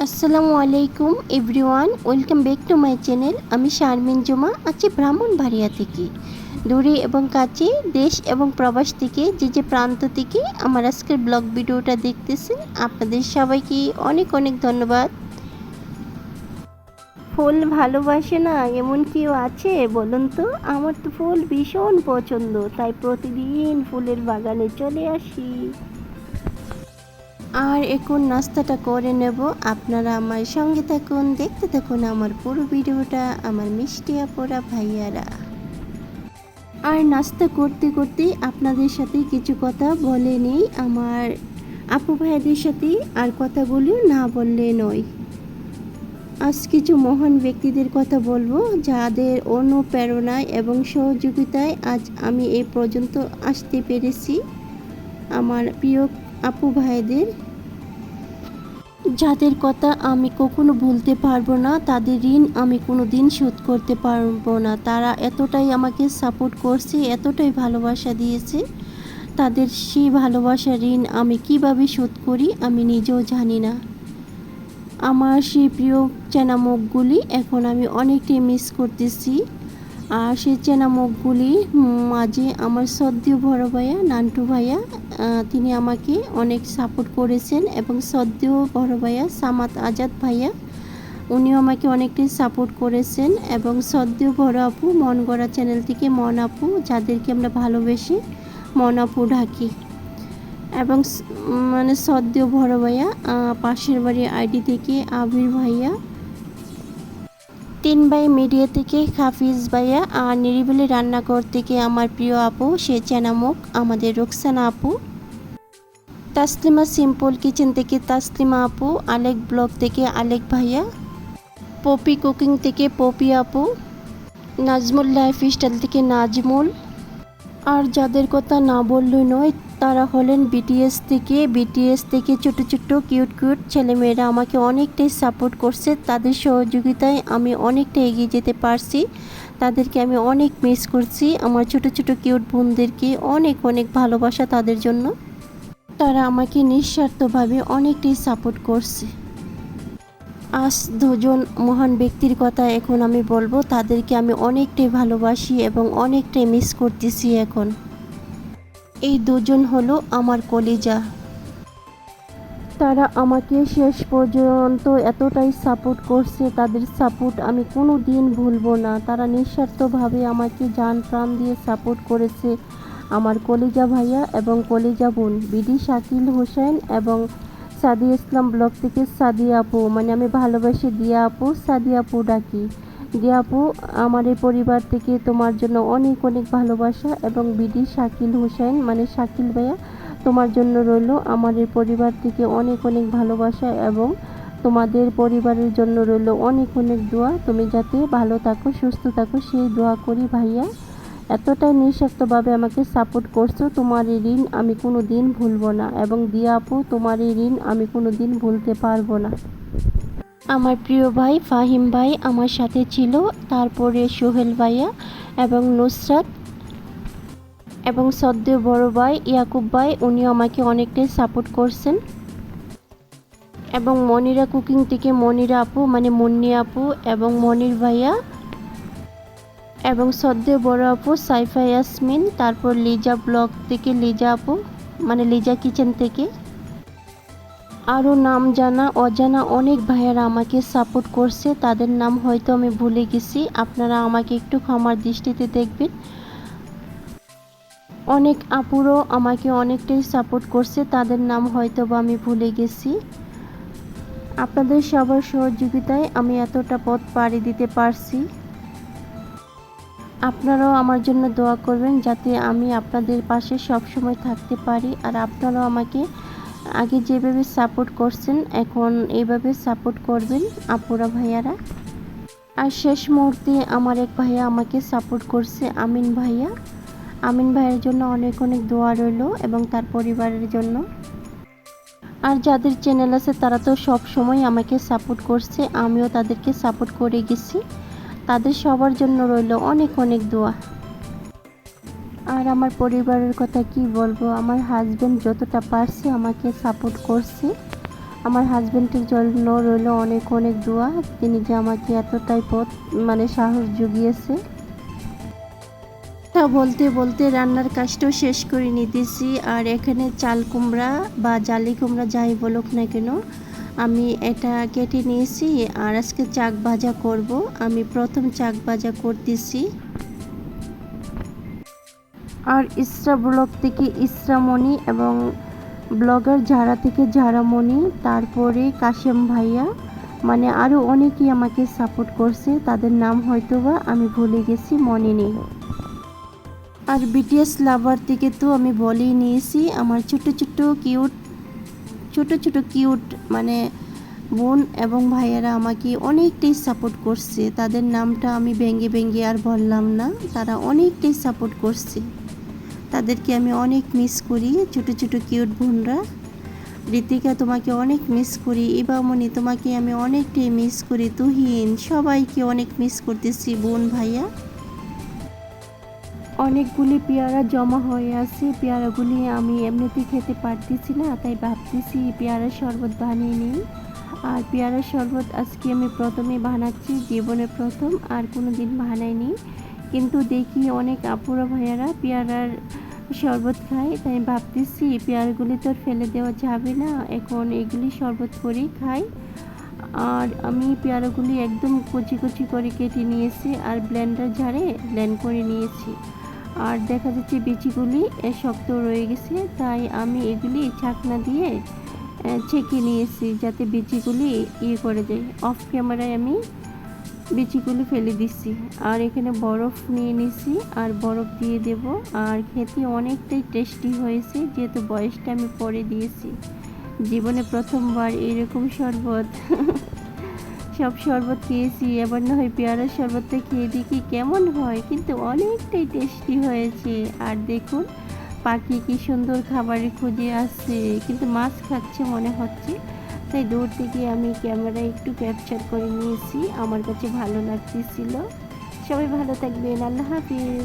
আসসালামু আলাইকুম everyone, welcome back to my channel. আমি শারমিন জুমা আছি ব্রাহ্মণবাড়িয়া থেকে। দূরে এবং কাছে, দেশ এবং প্রবাস থেকে যে প্রান্ত থেকে আমার আজকের ব্লগ ভিডিওটা দেখতেছেন, আপনাদের সবাইকে অনেক অনেক ধন্যবাদ। ফুল ভালোবাসে না এমন কেউ আছে বলুন তো? আমার তো ফুল ভীষণ পছন্দ, তাই প্রতিদিন ফুলের বাগানে চলে আসি। আর এখন নাস্তাটা করে নেব, আপনারা আমার সঙ্গে থাকুন, দেখতে থাকুন আমার পুরো ভিডিওটা, আমার মিষ্টি আপুরা ভাইয়ারা। আর নাস্তা করতে করতে আপনাদের সাথে কিছু কথা বলে নেই, আমার আপু ভাইয়াদের সাথে আর কথাগুলো না বললে নয়। আজ কিছু মহান ব্যক্তিদের কথা বলবো, যাদের অনুপ্রেরণায় এবং সহযোগিতায় আজ আমি এই পর্যন্ত আসতে পেরেছি। আমার প্রিয় আপু ভাইদের, যাদের কথা আমি কখনো ভুলতে পারবো না, তাদের ঋণ আমি কোনো দিন শোধ করতে পারবো না। তারা এতটাই আমাকে সাপোর্ট করছে, এতটাই ভালোবাসা দিয়েছে, তাদের সেই ভালোবাসার ঋণ আমি কিভাবে শোধ করি আমি নিজেও জানি না। আমার সেই প্রিয় চেনা মুখগুলি এখন আমি অনেকটাই মিস করতেছি। আর সেই চেনা মুখগুলি মাঝে আমার শ্রদ্ধেয় বড় ভাইয়া নান্টু ভাইয়া, তিনি আমাকে অনেক সাপোর্ট করেছেন, এবং শ্রদ্ধেয় বড় ভাইয়া সামাদ আজাদ ভাইয়া, উনিও আমাকে অনেকটাই সাপোর্ট করেছেন, এবং শ্রদ্ধেয় বড় আপু মন গড়া চ্যানেল থেকে মন আপু, যাদেরকে আমরা ভালোবেসে মন আপু ডাকি, এবং শ্রদ্ধেয় বড় ভাইয়া পাশের বাড়ির আইডি থেকে আবির ভাইয়া, তিন ভাই মিডিয়া থেকে হাফিজ ভাইয়া, আর নিরিবিলি রান্নাঘর থেকে আমার প্রিয় আপু সে চেনামুখ আমাদের রোকসানা আপু, তাসলিমা সিম্পল কিচেন থেকে তাসলিমা আপু, আলেক ব্লগ থেকে আলেক ভাইয়া, পপি কুকিং থেকে পপি আপু, নাজমুল লাইফস্টাইল থেকে নাজমুল। আর যাদের কথা না বললেই নয়, তারা হলেন বিটিএস থেকে ছোটো ছোটো কিউট কিউট ছেলেমেয়েরা আমাকে অনেকটাই সাপোর্ট করছে, তাদের সহযোগিতায় আমি অনেকটা এগিয়ে যেতে পারছি। তাদেরকে আমি অনেক মিস করছি, আমার ছোটো ছোটো কিউট বোনদেরকে অনেক অনেক ভালোবাসা তাদের জন্য। তারা আমাকে নিঃস্বার্থভাবে অনেকটাই সাপোর্ট করছে। আজ দুজন মহান ব্যক্তির কথা এখন আমি বলবো, তাদেরকে আমি অনেকটাই ভালোবাসি এবং অনেকটাই মিস করতেছি এখন। এই দুজন হলো আমার কলিজা। তারা আমাকে শেষ পর্যন্ত এতটাই সাপোর্ট করছে, তাদের সাপোর্ট আমি কোনো দিন ভুলবো না। তারা নিঃস্বার্থভাবে আমাকে জান প্রাণ দিয়ে সাপোর্ট করেছে। আমার কলিজা ভাইয়া এবং কলিজা বোন বিডি শাকিল হোসেন এবং সাদিয়া ইসলাম ব্লগ থেকে সাদিয়া আপু, আমি ভালোবাসি দিয়া আপু, সাদিয়া আপু ডাকি। দিয়া আপু, আমার এই পরিবার থেকে তোমার জন্য অনেক অনেক ভালোবাসা, এবং বিডি শাকিল হোসেন শাকিল ভাইয়া, তোমার জন্য রইল আমার এই পরিবার থেকে অনেক অনেক ভালোবাসা, এবং তোমাদের পরিবারের জন্য রইল অনেক অনেক দোয়া। তুমি যাতে ভালো থাকো, সুস্থ থাকো, সেই দোয়া করি ভাইয়া। এতটাই নিঃস্বার্থভাবে আমাকে সাপোর্ট করছো, তোমার এই ঋণ আমি কোনো দিন ভুলবো না, এবং দিয়া আপু, তোমার এই ঋণ আমি কোনো দিন ভুলতে পারবো না। আমার প্রিয় ভাই ফাহিম ভাই আমার সাথে ছিল, তারপরে সোহেল ভাইয়া এবং নুসরাত, এবং শ্রদ্ধেয় বড় ভাই ইয়াকুব ভাই, উনিও আমাকে অনেকটাই সাপোর্ট করছেন, এবং মনিরা কুকিং থেকে মনিরা আপু মুন্নি আপু এবং মনির ভাইয়া, এবং শ্রদ্ধেয় বড় আপু সাইফা ইয়াসমিন, তারপর লিজা ব্লগ থেকে লিজা আপু লিজা কিচেন থেকে, আরও নাম জানা অজানা অনেক ভাইয়ারা আমাকে সাপোর্ট করছে, তাদের নাম হয়তো আমি ভুলে গেছি, আপনারা আমাকে একটু ক্ষমার দৃষ্টিতে দেখবেন। অনেক আপুরও আমাকে অনেকটাই সাপোর্ট করছে, তাদের নাম হয়তো বা আমি ভুলে গেছি। আপনাদের সবার সহযোগিতায় আমি এতটা পথ পাড়ি দিতে পারছি। আপনারাও আমার জন্য দোয়া করবেন, যাতে আমি আপনাদের পাশে সবসময় থাকতে পারি, আর আপনারাও আমাকে আগে যেভাবে সাপোর্ট করছেন এখন এইভাবে সাপোর্ট করবেন আপুরা ভাইয়ারা। আর শেষ মুহূর্তে আমার এক ভাইয়া আমাকে সাপোর্ট করছে, আমিন ভাইয়া। আমিন ভাইয়ের জন্য অনেক অনেক দোয়া রইল, এবং তার পরিবারের জন্য। আর যাদের চ্যানেল আছে তারা তো সব সময় আমাকে সাপোর্ট করছে, আমিও তাদেরকে সাপোর্ট করে গেছি। তাদের সবার জন্য রইল অনেক অনেক দোয়া। আর আমার পরিবারের কথা কি বলবো, আমার হাজব্যান্ড যতটা পারছে আমাকে সাপোর্ট করছে, আমার হাজবেন্ডের জন্য রইল অনেক অনেক দোয়া, তিনি যে আমাকে এতটাই পথ সাহস জুগিয়েছে। তা বলতে বলতে রান্নার কাজটাও শেষ করে নিতেছি। আর এখানে চাল কুমড়া বা জালি কুমড়া যাই বলুক না কেন, আমি এটা কেটে নিয়েছি আর আজকে চাক ভাজা করব। আমি প্রথম চাক ভাজা করতেছি। আর ইসরা ব্লগ থেকে ইসরামণি এবং ব্লগার ঝাড়া থেকে ঝাড়ামণি, তারপরে কাশেম ভাইয়া, আরও অনেকেই আমাকে সাপোর্ট করছে, তাদের নাম হয়তোবা আমি ভুলে গেছি, মনে নেই। আর বিটিএস লাভার থেকে তো আমি বলেই নিয়েছি, আমার ছোট ছোট কিউট বোন এবং ভাইয়ারা আমাকে অনেকটাই সাপোর্ট করছে। তাদের নামটা আমি ভেঙে ভেঙে আর বললাম না, তারা অনেকটাই সাপোর্ট করছে। তাদেরকে আমি অনেক মিস করি। ছোট কিউট বোনরা, ঋতিকা তোমাকে অনেক মিস করি, ইবামণি তোমাকে আমি অনেকটাই মিস করি, তুহিন, সবাইকে অনেক মিস করতেছি বোন ভাইয়া। অনেকগুলি পেয়ারা জমা হয়ে আছে, পেয়ারাগুলি আমি এমনিতেই খেতে পারতেছি না, তাই ভাবতেছি পেয়ারার শরবত বানিয়ে নিই। আর পেয়ারার শরবত আজকে আমি প্রথমে বানাচ্ছি, জীবনে প্রথম, আর কোনো দিন বানাইনি। কিন্তু দেখি অনেক আপুরা ভাইয়ারা পেয়ারার শরবত খায়, তাই ভাবতেছি পেয়ারাগুলি তো ফেলে দেওয়া যাবে না, এখন এগুলি শরবত করেই খাই। আর আমি পেয়ারাগুলি একদম কুচি করে কেটে নিয়েছি আর ব্লেন্ডার ঝাড়ে ব্লেন্ড করে নিয়েছি। আর দেখা যাচ্ছে বিচিগুলি শক্ত রয়ে গেছে, তাই আমি এগুলি ছাকনা দিয়ে ছেঁকে নিয়েছি যাতে বিচিগুলি করে যায়। অফ ক্যামেরায় আমি বিচিগুলি ফেলে দিচ্ছি। আর এখানে বরফ নিয়ে নিছি আর বরফ দিয়ে দেব। আর খেতে অনেকটাই টেস্টি হয়েছে, যেহেতু বয়সটা আমি পরে দিয়েছি। জীবনে প্রথমবার এরকম শরবত সব শরবত খেয়েছি, এবার না হয় পেয়ারার শরবতটা খেয়ে দেখি কেমন হয়, কিন্তু অনেকটাই টেস্টি হয়েছে। আর দেখুন পাখি কি সুন্দর খাবারের খুঁজে আসছে, কিন্তু মাছ খাচ্ছে মনে হচ্ছে, তাই দূর থেকে আমি ক্যামেরায় একটু ক্যাপচার করে নিয়েছি, আমার কাছে ভালো লাগতেছিল। সবাই ভালো থাকবেন, আল্লাহ হাফিজ।